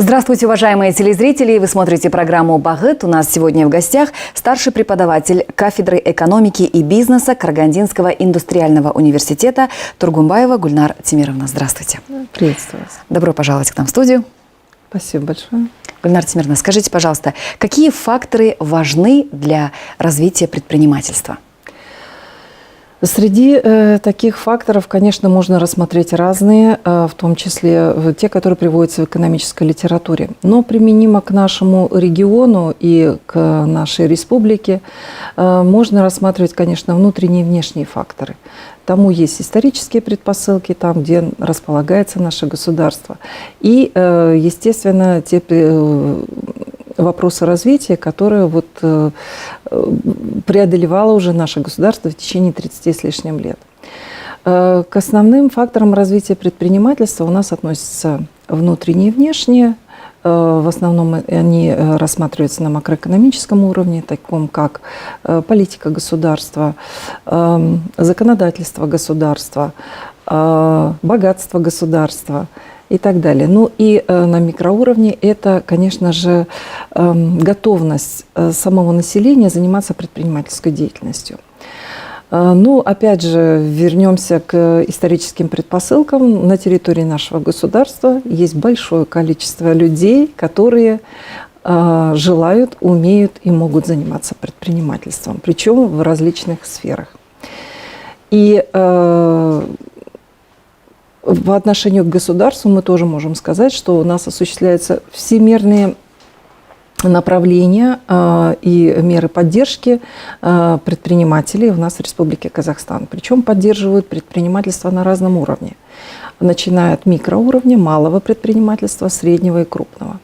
Здравствуйте, уважаемые телезрители! Вы смотрите программу «Багыт». У нас сегодня в гостях старший преподаватель кафедры экономики и бизнеса Карагандинского индустриального университета Тургумбаева Гульнар Тимировна. Здравствуйте. Приветствую вас. Добро пожаловать к нам в студию. Спасибо большое. Гульнар Тимировна, скажите, пожалуйста, какие факторы важны для развития предпринимательства? Среди таких факторов, конечно, можно рассмотреть разные, в том числе те, которые приводятся в экономической литературе. Но применимо к нашему региону и к нашей республике можно рассматривать, конечно, внутренние и внешние факторы. Тому есть исторические предпосылки, там, где располагается наше государство. И, естественно, те вопросы развития, которые преодолевало уже наше государство в течение 30 с лишним лет. К основным факторам развития предпринимательства у нас относятся внутренние и внешние. В основном они рассматриваются на макроэкономическом уровне, таком как политика государства, законодательство государства, богатство государства и так далее. Ну и на микроуровне это, конечно же, готовность самого населения заниматься предпринимательской деятельностью. Ну, опять же, вернемся к историческим предпосылкам. На территории нашего государства есть большое количество людей, которые желают, умеют и могут заниматься предпринимательством, причем в различных сферах. И по отношению к государству мы тоже можем сказать, что у нас осуществляются всемирные направления и меры поддержки предпринимателей у нас в Республике Казахстан. Причем поддерживают предпринимательство на разном уровне, начиная от микроуровня, малого предпринимательства, среднего и крупного.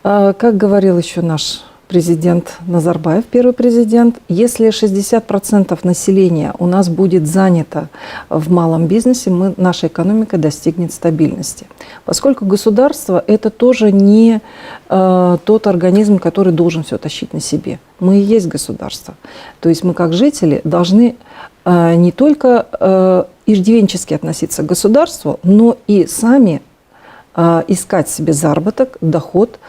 Как говорил еще наш президент Назарбаев, первый президент, если 60% населения у нас будет занято в малом бизнесе, наша экономика достигнет стабильности. Поскольку государство – это тоже не тот организм, который должен все тащить на себе. Мы и есть государство. То есть мы, как жители, должны не только иждивенчески относиться к государству, но и сами искать себе заработок, доход,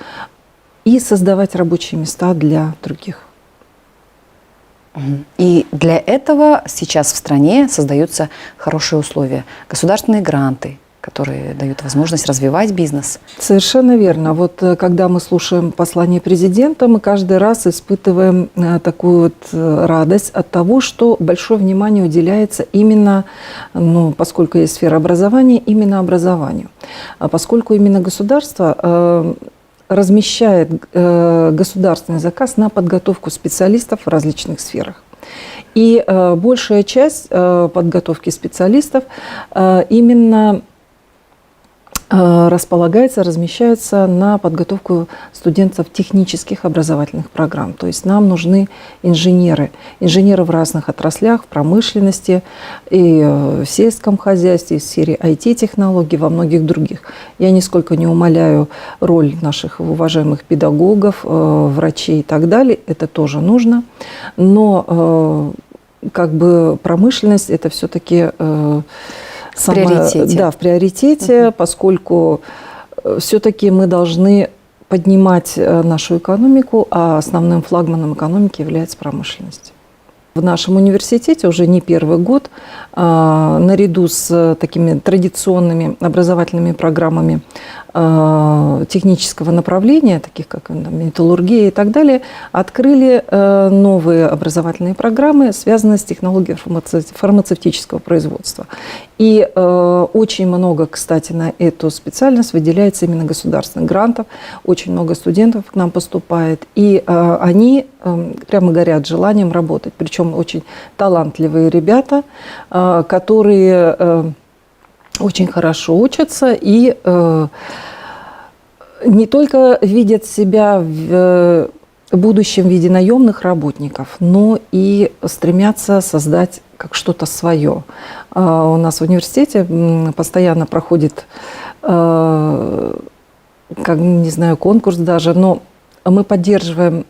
и создавать рабочие места для других. И для этого сейчас в стране создаются хорошие условия. Государственные гранты, которые дают возможность развивать бизнес. Совершенно верно. Вот когда мы слушаем послание президента, мы каждый раз испытываем такую радость от того, что большое внимание уделяется именно, поскольку есть сфера образования, именно образованию. А поскольку именно государство размещает государственный заказ на подготовку специалистов в различных сферах. И большая часть подготовки специалистов именно располагается, размещается на подготовку студентов технических образовательных программ. То есть нам нужны инженеры в разных отраслях, в промышленности, и в сельском хозяйстве, и в сфере IT-технологий, во многих других. Я нисколько не умаляю роль наших уважаемых педагогов, врачей и так далее. Это тоже нужно. Но промышленность – это все-таки в приоритете. Да, в приоритете, поскольку все-таки мы должны поднимать нашу экономику, а основным флагманом экономики является промышленность. В нашем университете уже не первый год, наряду с такими традиционными образовательными программами технического направления, таких как металлургия и так далее, открыли новые образовательные программы, связанные с технологией фармацевтического производства. И очень много, кстати, на эту специальность выделяется именно государственных грантов. Очень много студентов к нам поступает. И они прямо горят желанием работать. Причем очень талантливые ребята, которые очень хорошо учатся и не только видят себя в будущем в виде наемных работников, но и стремятся создать как что-то свое. У нас в университете постоянно проходит, конкурс даже, но мы поддерживаем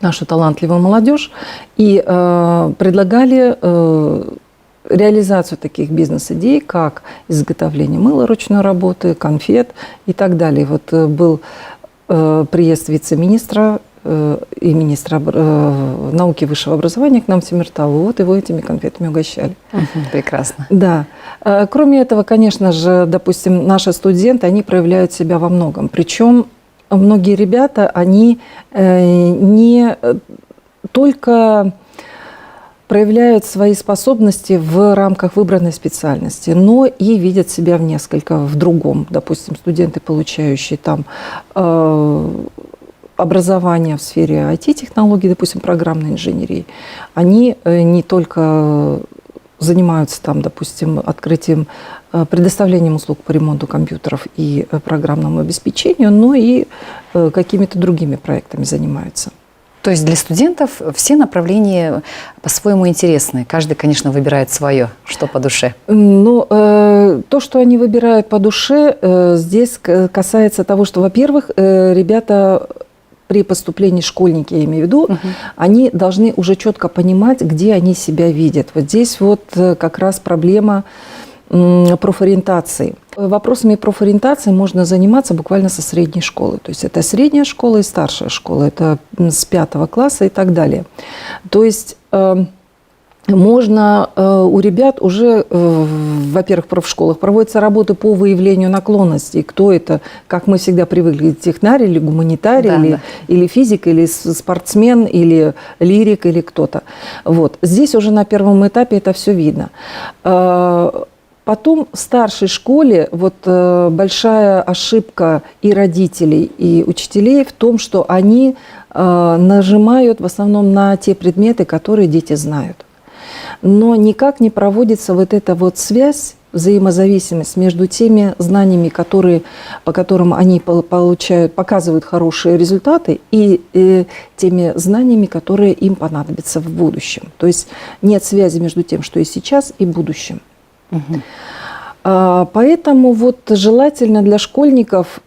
нашу талантливую молодежь и предлагали реализацию таких бизнес-идей, как изготовление мыла ручной работы, конфет и так далее. Вот был приезд вице-министра и министра науки и высшего образования к нам в Темиртау. Вот его этими конфетами угощали. Прекрасно. Да. Кроме этого, конечно же, допустим, наши студенты, они проявляют себя во многом. Причем многие ребята, они не только проявляют свои способности в рамках выбранной специальности, но и видят себя в другом. Допустим, студенты, получающие там образование в сфере IT-технологий, допустим, программной инженерии, они не только занимаются там, допустим, открытием, предоставлением услуг по ремонту компьютеров и программному обеспечению, но и какими-то другими проектами занимаются. То есть для студентов все направления по-своему интересны. Каждый, конечно, выбирает свое, что по душе. Ну, то, что они выбирают по душе, здесь касается того, что, во-первых, ребята при поступлении, школьники, я имею в виду, они должны уже четко понимать, где они себя видят. Вот здесь вот как раз проблема профориентации. Вопросами профориентации можно заниматься буквально со средней школы. То есть это средняя школа и старшая школа, это с 5 класса и так далее. То есть можно у ребят уже, во-первых, в профшколах проводятся работы по выявлению наклонностей. Кто это, как мы всегда привыкли, технарь или гуманитарий, или физик, или спортсмен, или лирик, или кто-то. Вот. Здесь уже на первом этапе это все видно. Потом в старшей школе вот большая ошибка и родителей, и учителей в том, что они нажимают в основном на те предметы, которые дети знают. Но никак не проводится вот эта вот связь, взаимозависимость между теми знаниями, по которым они показывают хорошие результаты, и теми знаниями, которые им понадобятся в будущем. То есть нет связи между тем, что и сейчас, и будущем. Поэтому вот желательно для школьников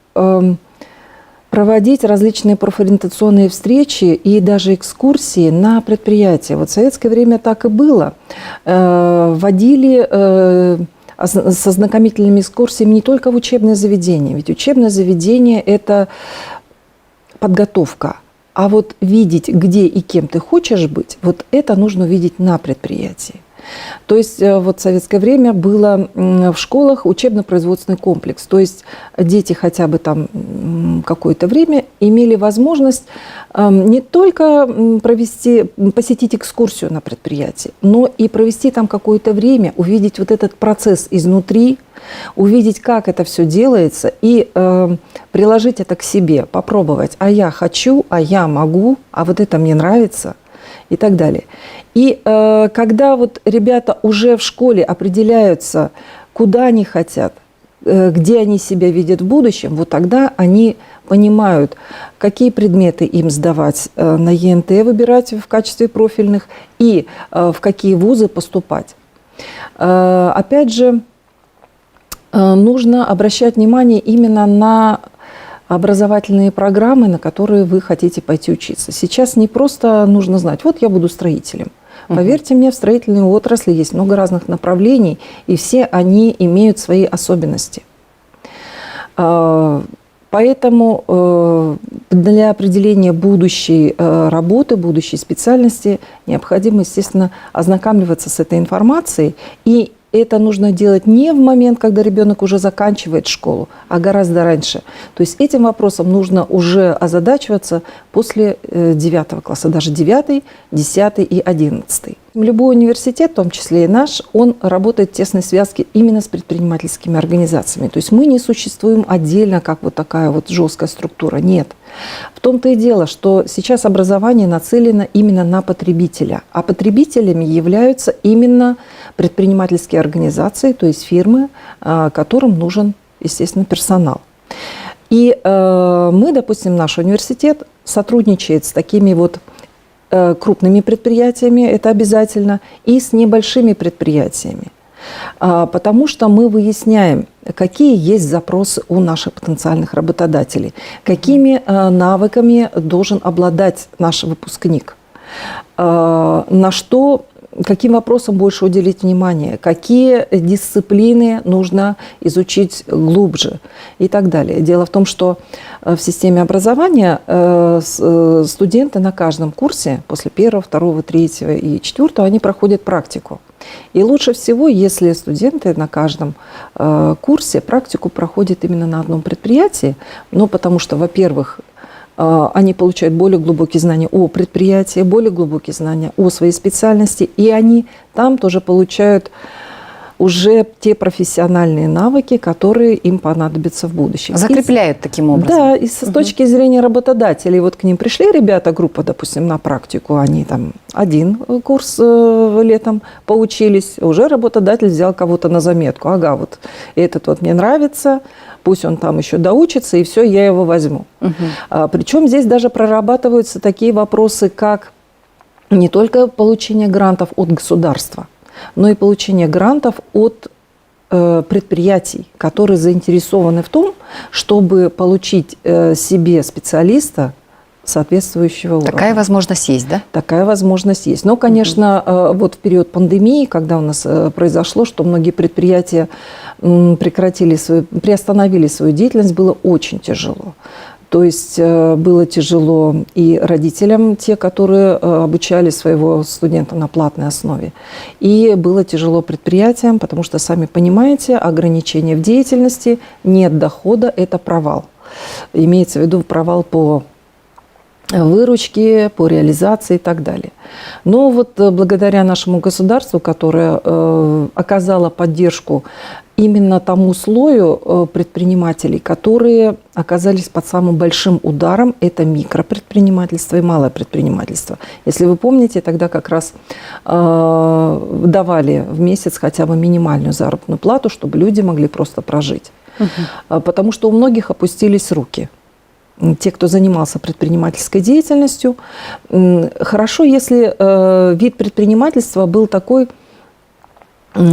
проводить различные профориентационные встречи и даже экскурсии на предприятия. Вот в советское время так и было. Водили со знакомительными экскурсиями не только в учебное заведение. Ведь учебное заведение – это подготовка. А вот видеть, где и кем ты хочешь быть, вот это нужно видеть на предприятии. То есть вот в советское время было в школах учебно-производственный комплекс. То есть дети хотя бы там какое-то время имели возможность не только посетить экскурсию на предприятии, но и провести там какое-то время, увидеть вот этот процесс изнутри, увидеть, как это все делается, и приложить это к себе, попробовать. А я хочу, а я могу, а вот это мне нравится и так далее. И когда вот ребята уже в школе определяются, куда они хотят, где они себя видят в будущем, вот тогда они понимают, какие предметы им сдавать на ЕНТ, выбирать в качестве профильных, и в какие вузы поступать. Опять же, нужно обращать внимание именно на образовательные программы, на которые вы хотите пойти учиться. Сейчас не просто нужно знать, вот я буду строителем. Поверьте мне, в строительной отрасли есть много разных направлений, и все они имеют свои особенности. Поэтому для определения будущей работы, будущей специальности необходимо, естественно, ознакомливаться с этой информацией. И это нужно делать не в момент, когда ребенок уже заканчивает школу, а гораздо раньше. То есть этим вопросом нужно уже озадачиваться после 9 класса, даже 9, 10 и 11. Любой университет, в том числе и наш, он работает в тесной связке именно с предпринимательскими организациями. То есть мы не существуем отдельно, как вот такая вот жесткая структура. Нет. В том-то и дело, что сейчас образование нацелено именно на потребителя. А потребителями являются именно предпринимательские организации, то есть фирмы, которым нужен, естественно, персонал. И мы, допустим, наш университет сотрудничает с такими вот крупными предприятиями, это обязательно, и с небольшими предприятиями. Потому что мы выясняем, какие есть запросы у наших потенциальных работодателей, какими навыками должен обладать наш выпускник, на что каким вопросам больше уделить внимание, какие дисциплины нужно изучить глубже и так далее. Дело в том, что в системе образования студенты на каждом курсе, после 1, 2, 3 и 4, они проходят практику. И лучше всего, если студенты на каждом курсе практику проходят именно на одном предприятии, потому что, во-первых, они получают более глубокие знания о предприятии, более глубокие знания о своей специальности, и они там тоже получают уже те профессиональные навыки, которые им понадобятся в будущем. Закрепляют таким образом. Да, и с точки зрения работодателей, вот к ним пришли ребята, группа, допустим, на практику, они там один курс летом поучились, уже работодатель взял кого-то на заметку. Ага, вот этот вот мне нравится, пусть он там еще доучится, и все, я его возьму. Причем здесь даже прорабатываются такие вопросы, как не только получение грантов от государства, но и получение грантов от предприятий, которые заинтересованы в том, чтобы получить себе специалиста соответствующего уровня. Такая возможность есть, да? Такая возможность есть. Но, конечно, вот в период пандемии, когда у нас произошло, что многие предприятия приостановили свою деятельность, было очень тяжело. То есть было тяжело и родителям, те, которые обучали своего студента на платной основе, и было тяжело предприятиям, потому что, сами понимаете, ограничения в деятельности, нет дохода – это провал. Имеется в виду провал по выручке, по реализации и так далее. Но вот благодаря нашему государству, которое оказало поддержку именно тому слою предпринимателей, которые оказались под самым большим ударом, это микропредпринимательство и малое предпринимательство. Если вы помните, тогда как раз давали в месяц хотя бы минимальную заработную плату, чтобы люди могли просто прожить. Потому что у многих опустились руки. Те, кто занимался предпринимательской деятельностью. Хорошо, если вид предпринимательства был такой,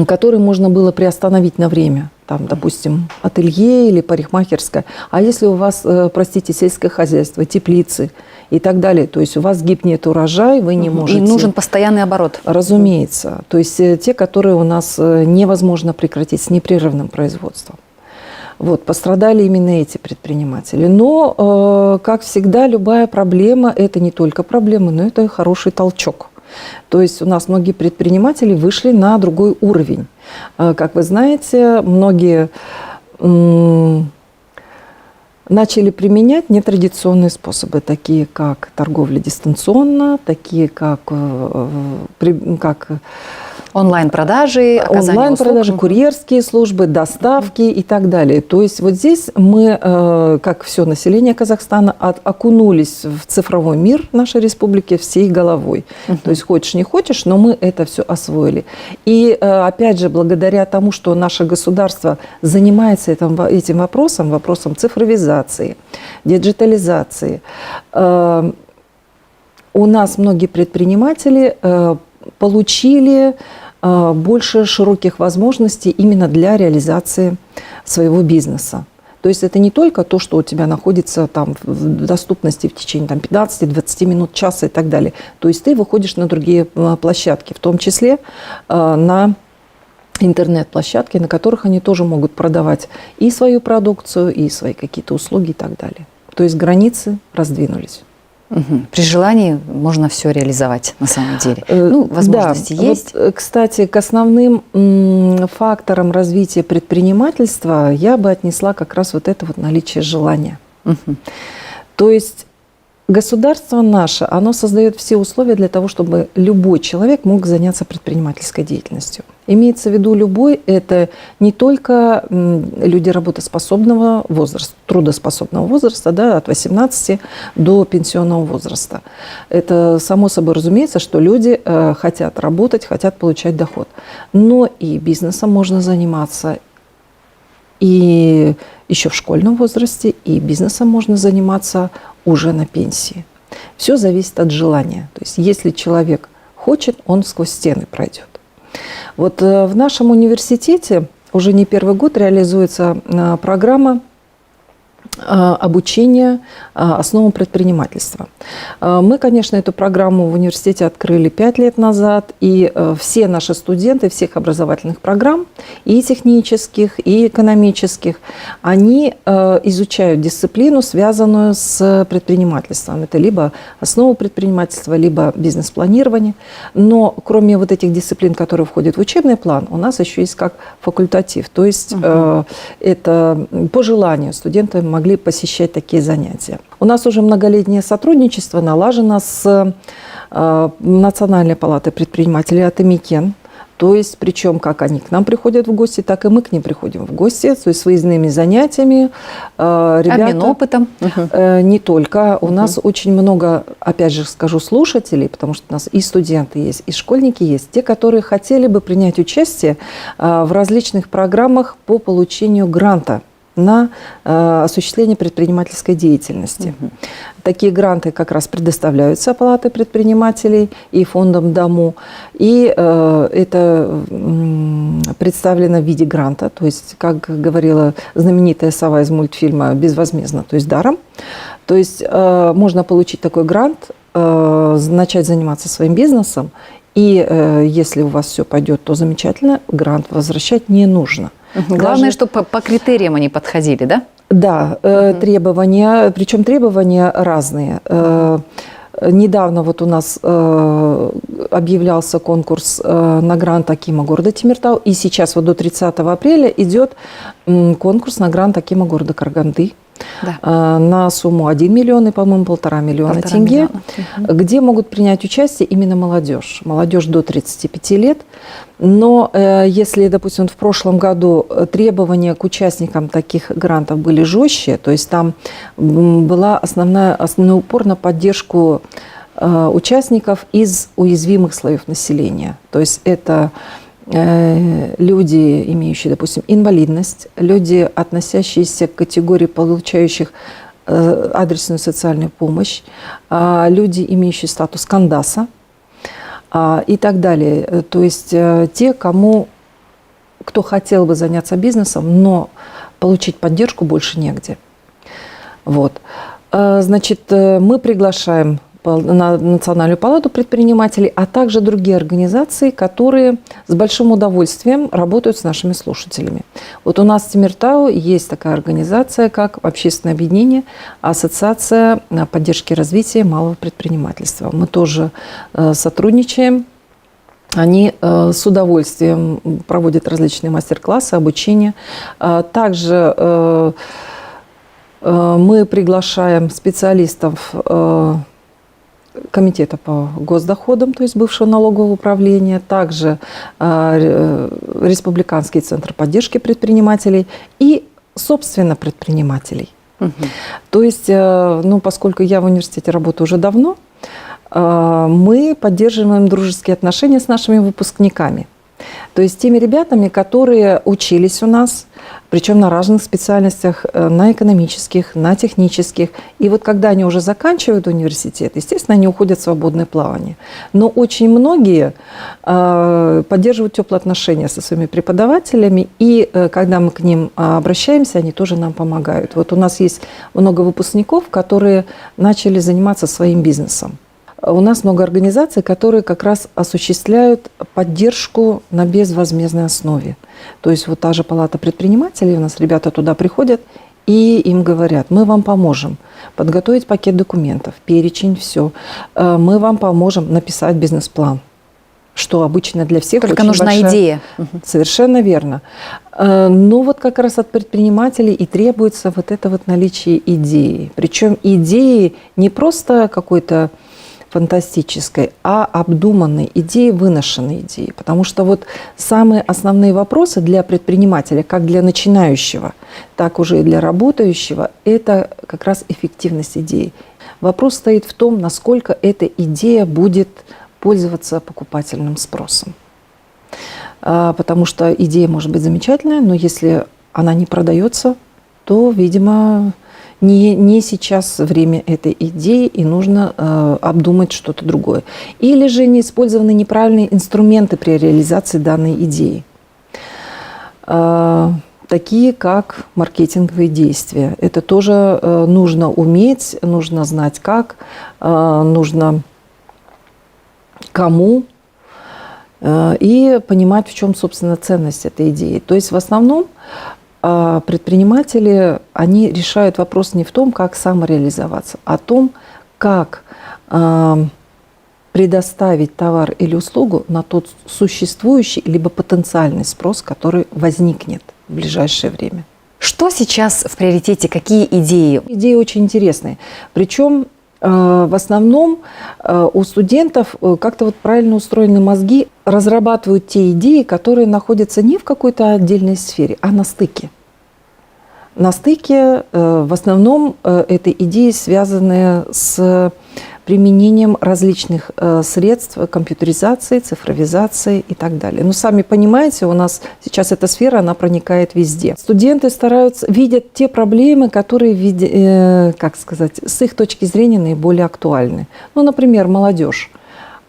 который можно было приостановить на время. Там, допустим, ателье или парикмахерская. А если у вас, простите, сельское хозяйство, теплицы и так далее, то есть у вас гибнет урожай, вы не можете... И нужен постоянный оборот. Разумеется. То есть те, которые у нас невозможно прекратить с непрерывным производством. Вот, пострадали именно эти предприниматели. Но, как всегда, любая проблема – это не только проблема, но это хороший толчок. То есть у нас многие предприниматели вышли на другой уровень. Как вы знаете, многие начали применять нетрадиционные способы, такие как торговля дистанционно, такие как онлайн-продажи, оказание онлайн-продажи, курьерские службы, доставки и так далее. То есть вот здесь мы, как все население Казахстана, окунулись в цифровой мир нашей республики всей головой. То есть хочешь не хочешь, но мы это все освоили. И опять же, благодаря тому, что наше государство занимается этим вопросом цифровизации, диджитализации, у нас многие предприниматели получили больше широких возможностей именно для реализации своего бизнеса. То есть это не только то, что у тебя находится там в доступности в течение 15-20 минут, часа и так далее. То есть ты выходишь на другие площадки, в том числе на интернет-площадки, на которых они тоже могут продавать и свою продукцию, и свои какие-то услуги и так далее. То есть границы раздвинулись. При желании можно все реализовать на самом деле. Возможности есть. Вот, кстати, к основным факторам развития предпринимательства я бы отнесла как раз вот это вот наличие желания. То есть государство наше, оно создает все условия для того, чтобы любой человек мог заняться предпринимательской деятельностью. Имеется в виду любой, это не только люди работоспособного возраста, трудоспособного возраста, да, от 18 до пенсионного возраста. Это само собой разумеется, что люди хотят работать, хотят получать доход. Но и бизнесом можно заниматься и еще в школьном возрасте, и бизнесом можно заниматься уже на пенсии. Все зависит от желания. То есть если человек хочет, он сквозь стены пройдет. Вот в нашем университете уже не первый год реализуется программа обучение основам предпринимательства. Мы, конечно, эту программу в университете открыли 5 лет назад, и все наши студенты всех образовательных программ, и технических, и экономических, они изучают дисциплину, связанную с предпринимательством. Это либо основа предпринимательства, либо бизнес-планирование. Но кроме вот этих дисциплин, которые входят в учебный план, у нас еще есть как факультатив. То есть это по желанию студенты могли посещать такие занятия. У нас уже многолетнее сотрудничество налажено с Национальной палатой предпринимателей «Атамикен». То есть, причем как они к нам приходят в гости, так и мы к ним приходим в гости, то есть с выездными занятиями. Обмен опытом. Не только. У нас очень много, опять же скажу, слушателей, потому что у нас и студенты есть, и школьники есть, те, которые хотели бы принять участие в различных программах по получению гранта на осуществление предпринимательской деятельности. Такие гранты как раз предоставляются Палатой предпринимателей и фондом ДОМУ. И это представлено в виде гранта, то есть, как говорила знаменитая сова из мультфильма, безвозмездно, то есть даром. То есть можно получить такой грант, начать заниматься своим бизнесом, и если у вас все пойдет, то замечательно, грант возвращать не нужно. Главное, чтобы по критериям они подходили, да? Да, требования, причем требования разные. Недавно вот у нас объявлялся конкурс на грант Акима города Темиртау, и сейчас вот до 30 апреля идет конкурс на грант Акима города Караганды. Да. На сумму 1 миллион и, по-моему, 1,5 миллиона тенге, где могут принять участие именно молодежь. Молодежь до 35 лет. Но если, допустим, в прошлом году требования к участникам таких грантов были жестче, то есть там была основной упор на поддержку участников из уязвимых слоев населения. То есть это люди, имеющие, допустим, инвалидность, люди, относящиеся к категории получающих адресную социальную помощь, люди, имеющие статус кандаса и так далее. То есть те, кто хотел бы заняться бизнесом, но получить поддержку больше негде. Вот. Значит, мы приглашаем на Национальную палату предпринимателей, а также другие организации, которые с большим удовольствием работают с нашими слушателями. Вот у нас в Темиртау есть такая организация, как Общественное объединение Ассоциация поддержки и развития малого предпринимательства. Мы тоже сотрудничаем. Они с удовольствием проводят различные мастер-классы, обучение. Также мы приглашаем специалистов Комитета по госдоходам, то есть бывшего налогового управления, также Республиканский центр поддержки предпринимателей и, собственно, предпринимателей. То есть, поскольку я в университете работаю уже давно, мы поддерживаем дружеские отношения с нашими выпускниками. То есть теми ребятами, которые учились у нас, причем на разных специальностях, на экономических, на технических. И вот когда они уже заканчивают университет, естественно, они уходят в свободное плавание. Но очень многие поддерживают теплые отношения со своими преподавателями, и когда мы к ним обращаемся, они тоже нам помогают. Вот у нас есть много выпускников, которые начали заниматься своим бизнесом. У нас много организаций, которые как раз осуществляют поддержку на безвозмездной основе. То есть вот та же палата предпринимателей, у нас ребята туда приходят, и им говорят: мы вам поможем подготовить пакет документов, перечень, все. Мы вам поможем написать бизнес-план, что обычно для всех только очень нужна большая... идея. Совершенно верно. Но вот как раз от предпринимателей и требуется вот это вот наличие идеи. Причем идеи не просто какой-то фантастической, а обдуманной идеи, выношенной идеи. Потому что вот самые основные вопросы для предпринимателя, как для начинающего, так уже и для работающего, это как раз эффективность идеи. Вопрос стоит в том, насколько эта идея будет пользоваться покупательным спросом. Потому что идея может быть замечательная, но если она не продается, то, видимо, не сейчас время этой идеи, и нужно обдумать что-то другое. Или же не использованы неправильные инструменты при реализации данной идеи. такие как маркетинговые действия. Это тоже нужно уметь, нужно знать как, нужно кому и понимать, в чем, собственно, ценность этой идеи. То есть в основном предприниматели, они решают вопрос не в том, как самореализоваться, а о том, как предоставить товар или услугу на тот существующий либо потенциальный спрос, который возникнет в ближайшее время. Что сейчас в приоритете? Какие идеи? Идеи очень интересные. Причем в основном у студентов как-то вот правильно устроены мозги, разрабатывают те идеи, которые находятся не в какой-то отдельной сфере, а на стыке. На стыке в основном это идеи, связанные с применением различных средств компьютеризации, цифровизации и так далее. Но сами понимаете, у нас сейчас эта сфера, она проникает везде. Студенты стараются, видят те проблемы, которые, как сказать, с их точки зрения наиболее актуальны. Ну, например, молодежь.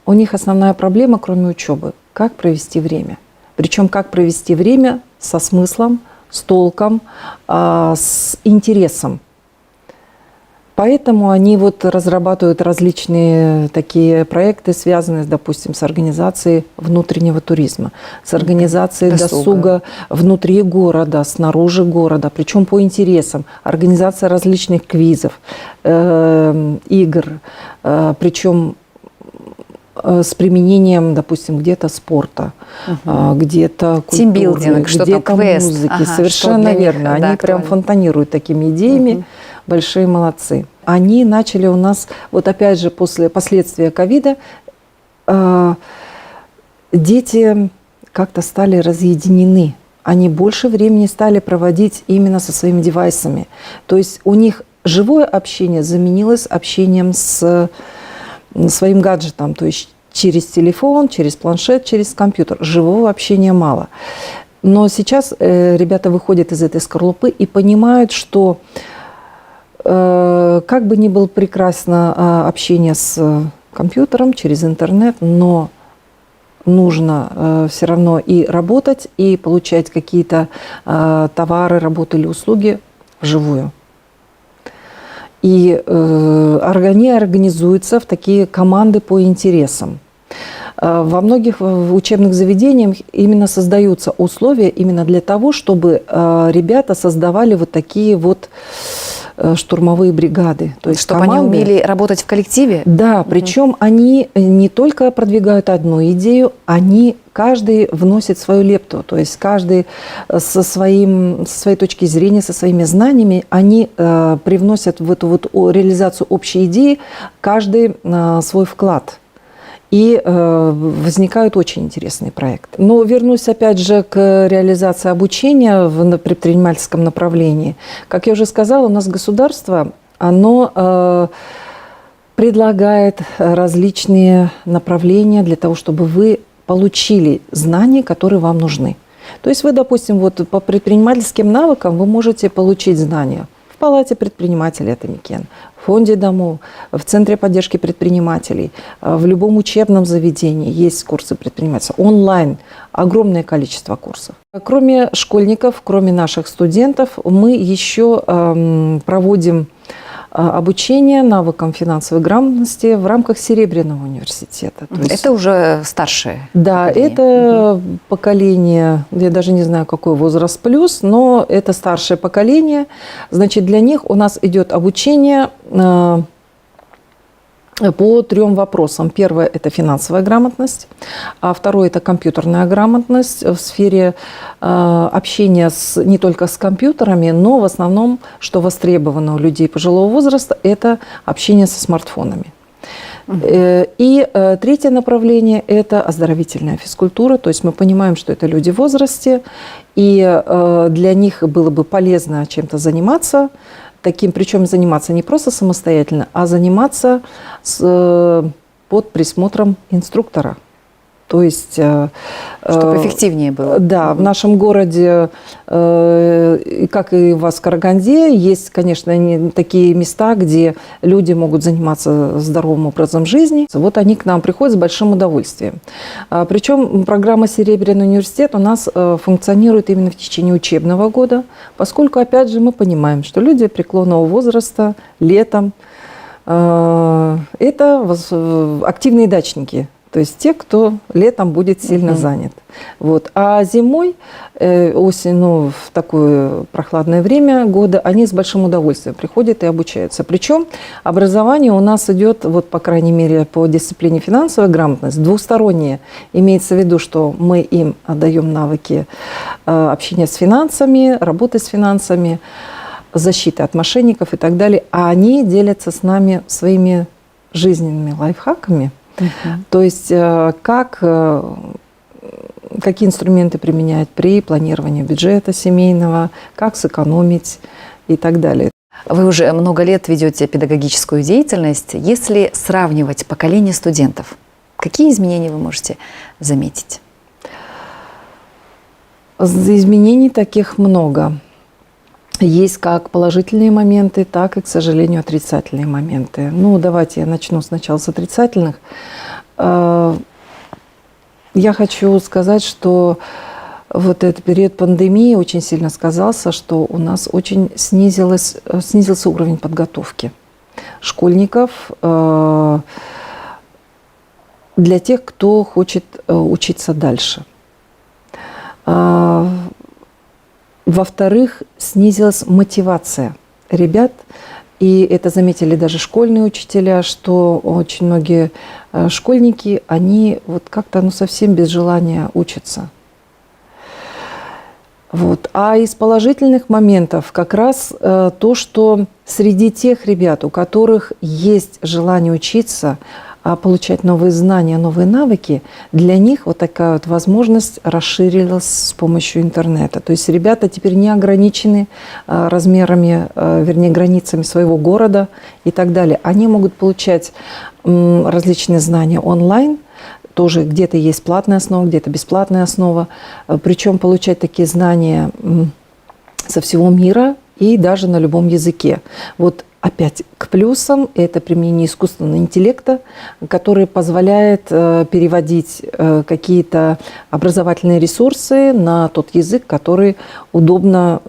У них основная проблема, кроме учебы, как провести время. Причем как провести время со смыслом, с толком, с интересом. Поэтому они вот разрабатывают различные такие проекты, связанные, допустим, с организацией внутреннего туризма, с организацией досуга внутри города, снаружи города, причем по интересам, организация различных квизов, игр, причем с применением, допустим, где-то спорта, где-то культуры, где-то музыки. Совершенно верно. Они прям фонтанируют такими идеями. Большие молодцы. Они начали у нас, вот опять же, после последствия ковида, дети как-то стали разъединены. Они больше времени стали проводить именно со своими девайсами. То есть у них живое общение заменилось общением с своим гаджетом, то есть через телефон, через планшет, через компьютер. Живого общения мало. Но сейчас ребята выходят из этой скорлупы и понимают, что как бы ни было прекрасно общение с компьютером, через интернет, но нужно все равно и работать, и получать какие-то товары, работы или услуги вживую. И они организуются в такие команды по интересам. Во многих учебных заведениях именно создаются условия именно для того, чтобы ребята создавали вот такие вот штурмовые бригады. То есть чтобы команды, они умели работать в коллективе? Да, причем они не только продвигают одну идею, они каждый вносит свою лепту. То есть каждый со своей точки зрения, со своими знаниями, они привносят в эту вот реализацию общей идеи каждый свой вклад. И возникают очень интересные проекты. Но вернусь опять же к реализации обучения в предпринимательском направлении. Как я уже сказала, у нас государство, оно предлагает различные направления для того, чтобы вы получили знания, которые вам нужны. То есть вы, допустим, вот по предпринимательским навыкам вы можете получить знания в Палате предпринимателей, это МИКЕН, в Фонде домов, в Центре поддержки предпринимателей, в любом учебном заведении есть курсы предпринимательства. Онлайн огромное количество курсов. Кроме школьников, кроме наших студентов, мы еще проводим обучение навыкам финансовой грамотности в рамках Серебряного университета. То есть, это уже старшее да, поколение. Это поколение, я даже не знаю, какой возраст плюс, но это старшее поколение. Значит, для них у нас идет обучение по 3 вопросам. Первое – это финансовая грамотность, а второе – это компьютерная грамотность в сфере общения не только с компьютерами, но в основном, что востребовано у людей пожилого возраста, это общение со смартфонами. И третье направление – это оздоровительная физкультура. То есть мы понимаем, что это люди в возрасте, и для них было бы полезно чем-то заниматься, причем заниматься не просто самостоятельно, а заниматься под присмотром инструктора. То есть, чтобы эффективнее было. Да, в нашем городе, как и у вас в Караганде, есть, конечно, такие места, где люди могут заниматься здоровым образом жизни. Вот они к нам приходят с большим удовольствием. Причем программа «Серебряный университет» у нас функционирует именно в течение учебного года, поскольку, опять же, мы понимаем, что люди преклонного возраста летом – это активные дачники. То есть те, кто летом будет сильно занят. Вот. А зимой, осенью, в такое прохладное время года, они с большим удовольствием приходят и обучаются. Причем образование у нас идет, вот, по крайней мере, по дисциплине финансовая грамотность, двустороннее. Имеется в виду, что мы им отдаем навыки общения с финансами, работы с финансами, защиты от мошенников и так далее. А они делятся с нами своими жизненными лайфхаками. То есть какие инструменты применять при планировании бюджета семейного, как сэкономить и так далее. Вы уже много лет ведете педагогическую деятельность. Если сравнивать поколение студентов, какие изменения вы можете заметить? Изменений таких много. Есть как положительные моменты, так и, к сожалению, отрицательные моменты. Ну, давайте я начну сначала с отрицательных. Я хочу сказать, что вот этот период пандемии очень сильно сказался, что у нас очень снизился уровень подготовки школьников для тех, кто хочет учиться дальше. Во-вторых, снизилась мотивация ребят, и это заметили даже школьные учителя, что очень многие школьники, они вот как-то совсем без желания учатся. Вот. А из положительных моментов как раз то, что среди тех ребят, у которых есть желание учиться, получать новые знания, новые навыки, для них вот такая вот возможность расширилась с помощью интернета. То есть ребята теперь не ограничены размерами, вернее, границами своего города и так далее. Они могут получать различные знания онлайн, тоже где-то есть платная основа, где-то бесплатная основа, причем получать такие знания со всего мира и даже на любом языке. Вот опять к плюсам это применение искусственного интеллекта, который позволяет переводить какие-то образовательные ресурсы на тот язык, который удобен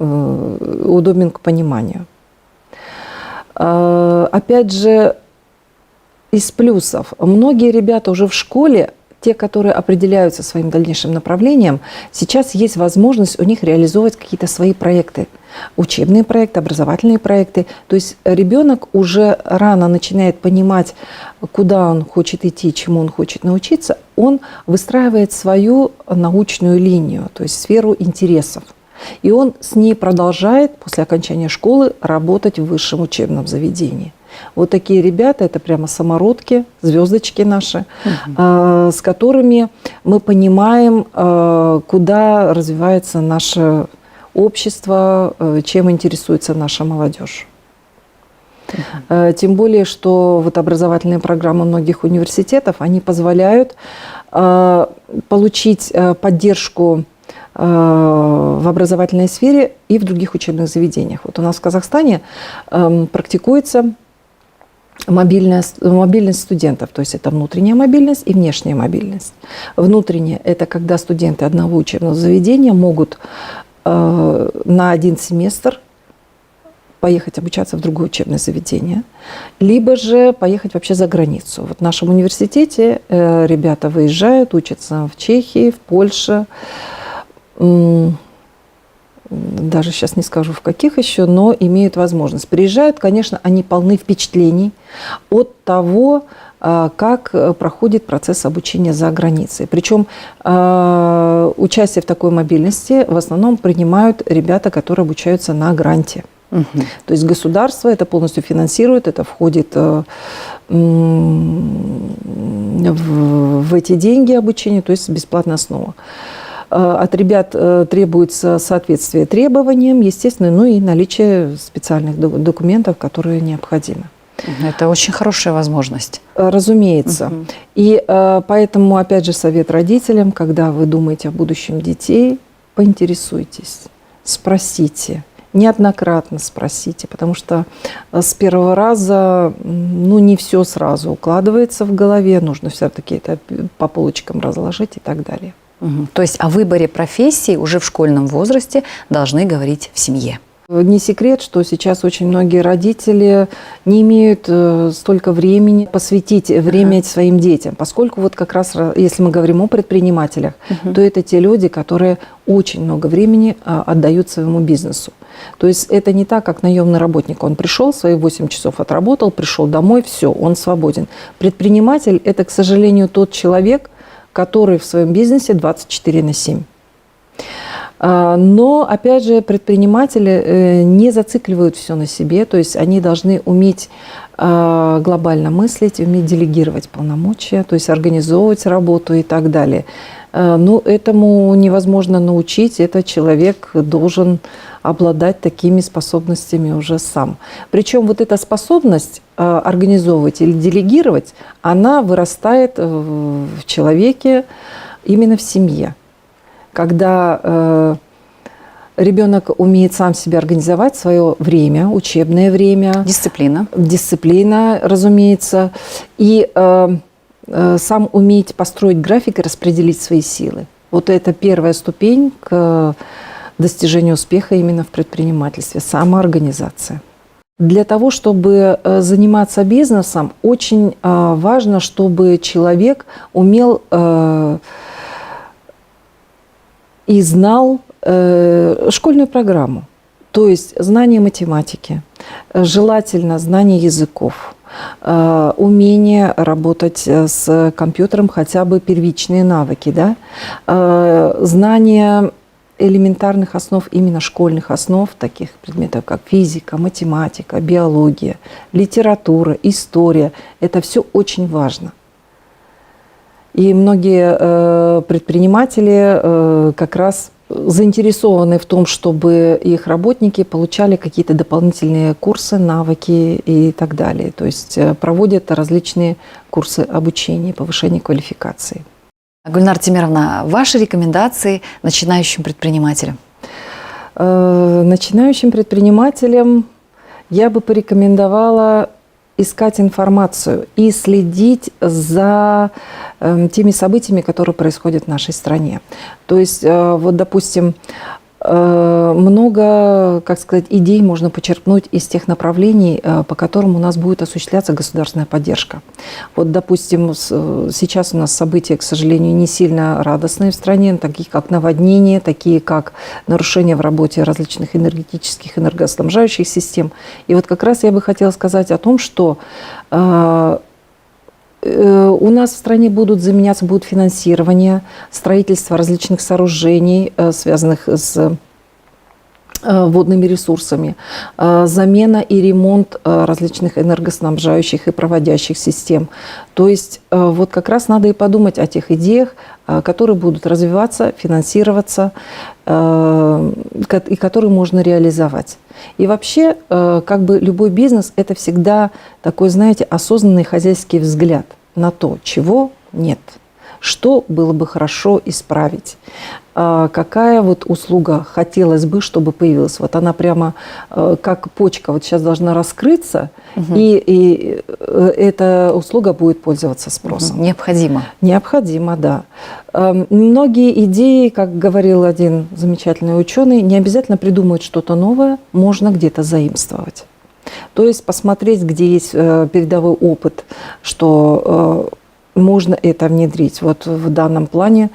к пониманию. Опять же, из плюсов. Многие ребята уже в школе, те, которые определяются своим дальнейшим направлением, сейчас есть возможность у них реализовывать какие-то свои проекты. Учебные проекты, образовательные проекты. То есть ребенок уже рано начинает понимать, куда он хочет идти, чему он хочет научиться. Он выстраивает свою научную линию, то есть сферу интересов. И он с ней продолжает после окончания школы работать в высшем учебном заведении. Вот такие ребята, это прямо самородки, звездочки наши, с которыми мы понимаем, куда развивается наше общество, чем интересуется наша молодежь. Тем более, что вот образовательные программы многих университетов, они позволяют получить поддержку в образовательной сфере и в других учебных заведениях. Вот у нас в Казахстане практикуется мобильность студентов, то есть это внутренняя мобильность и внешняя мобильность. Внутренняя – это когда студенты одного учебного заведения могут на один семестр поехать обучаться в другое учебное заведение, либо же поехать вообще за границу. Вот в нашем университете ребята выезжают, учатся в Чехии, в Польше, даже сейчас не скажу в каких еще, но имеют возможность. Приезжают, конечно, они полны впечатлений от того, как проходит процесс обучения за границей. Причем участие в такой мобильности в основном принимают ребята, которые обучаются на гранте. То есть государство это полностью финансирует, это входит в эти деньги обучения, то есть бесплатная основа. От ребят требуется соответствие требованиям, естественно, ну и наличие специальных документов, которые необходимы. Это очень хорошая возможность. Разумеется. И поэтому, опять же, совет родителям, когда вы думаете о будущем детей, поинтересуйтесь, спросите, неоднократно спросите, потому что с первого раза, ну, не все сразу укладывается в голове, нужно все-таки это по полочкам разложить и так далее. То есть о выборе профессии уже в школьном возрасте должны говорить в семье. Не секрет, что сейчас очень многие родители не имеют столько времени посвятить время своим детям, поскольку вот как раз, если мы говорим о предпринимателях, то это те люди, которые очень много времени отдают своему бизнесу. То есть это не так, как наемный работник. Он пришел, свои 8 часов отработал, пришел домой, все, он свободен. Предприниматель – это, к сожалению, тот человек, который в своем бизнесе 24/7. Но, опять же, предприниматели не зацикливают все на себе, то есть они должны уметь глобально мыслить, уметь делегировать полномочия, то есть организовывать работу и так далее. Но этому невозможно научить, этот человек должен обладать такими способностями уже сам. Причем вот эта способность организовывать или делегировать, она вырастает в человеке именно в семье. Когда ребенок умеет сам себе организовать свое время, учебное время. Дисциплина. Дисциплина, разумеется. И сам уметь построить график и распределить свои силы. Вот это первая ступень к достижению успеха именно в предпринимательстве, самоорганизация. Для того, чтобы заниматься бизнесом, очень важно, чтобы человек умел и знал школьную программу, то есть знание математики, желательно знание языков, умение работать с компьютером, хотя бы первичные навыки, да? Знание элементарных основ, именно школьных основ, таких предметов, как физика, математика, биология, литература, история. Это все очень важно. И многие предприниматели как раз заинтересованы в том, чтобы их работники получали какие-то дополнительные курсы, навыки и так далее. То есть проводят различные курсы обучения, повышения квалификации. Гульнар Тимировна, ваши рекомендации начинающим предпринимателям? Начинающим предпринимателям я бы порекомендовала искать информацию и следить за теми событиями, которые происходят в нашей стране. То есть, вот, допустим, много, как сказать, идей можно почерпнуть из тех направлений, по которым у нас будет осуществляться государственная поддержка. Вот, допустим, сейчас у нас события, к сожалению, не сильно радостные в стране, такие как наводнения, такие как нарушения в работе различных энергетических, энергоснабжающих систем. И вот как раз я бы хотела сказать о том, что у нас в стране будет финансирование, строительство различных сооружений, связанных с водными ресурсами, замена и ремонт различных энергоснабжающих и проводящих систем. То есть вот как раз надо и подумать о тех идеях, которые будут развиваться, финансироваться и которые можно реализовать. И вообще, как бы любой бизнес – это всегда такой, знаете, осознанный хозяйский взгляд на то, чего нет, что было бы хорошо исправить, какая вот услуга хотелось бы, чтобы появилась. Вот она прямо как почка вот сейчас должна раскрыться, и эта услуга будет пользоваться спросом. Необходимо. Необходимо, да. Многие идеи, как говорил один замечательный ученый, не обязательно придумывать что-то новое, можно где-то заимствовать. То есть посмотреть, где есть передовой опыт, что можно это внедрить. Вот в данном плане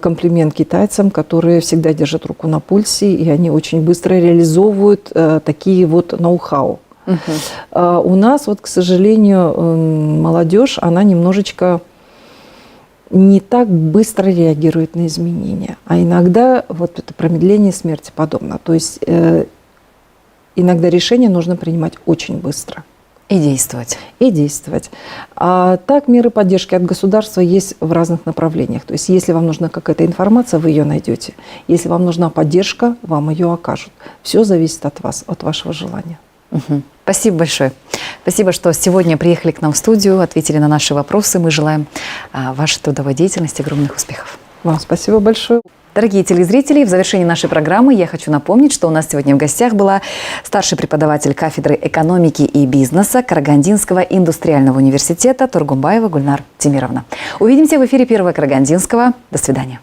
комплимент китайцам, которые всегда держат руку на пульсе, и они очень быстро реализовывают такие вот ноу-хау. У нас, вот, к сожалению, молодежь, она немножечко не так быстро реагирует на изменения. А иногда вот это промедление смерти подобно. То есть иногда решение нужно принимать очень быстро. И действовать. И действовать. А так меры поддержки от государства есть в разных направлениях. То есть если вам нужна какая-то информация, вы ее найдете. Если вам нужна поддержка, вам ее окажут. Все зависит от вас, от вашего желания. Спасибо большое. Спасибо, что сегодня приехали к нам в студию, ответили на наши вопросы. Мы желаем вашей трудовой деятельности огромных успехов. Вам спасибо большое. Дорогие телезрители, в завершении нашей программы я хочу напомнить, что у нас сегодня в гостях была старший преподаватель кафедры экономики и бизнеса Карагандинского индустриального университета Тургумбаева Гульнар Тимировна. Увидимся в эфире Первого Карагандинского. До свидания.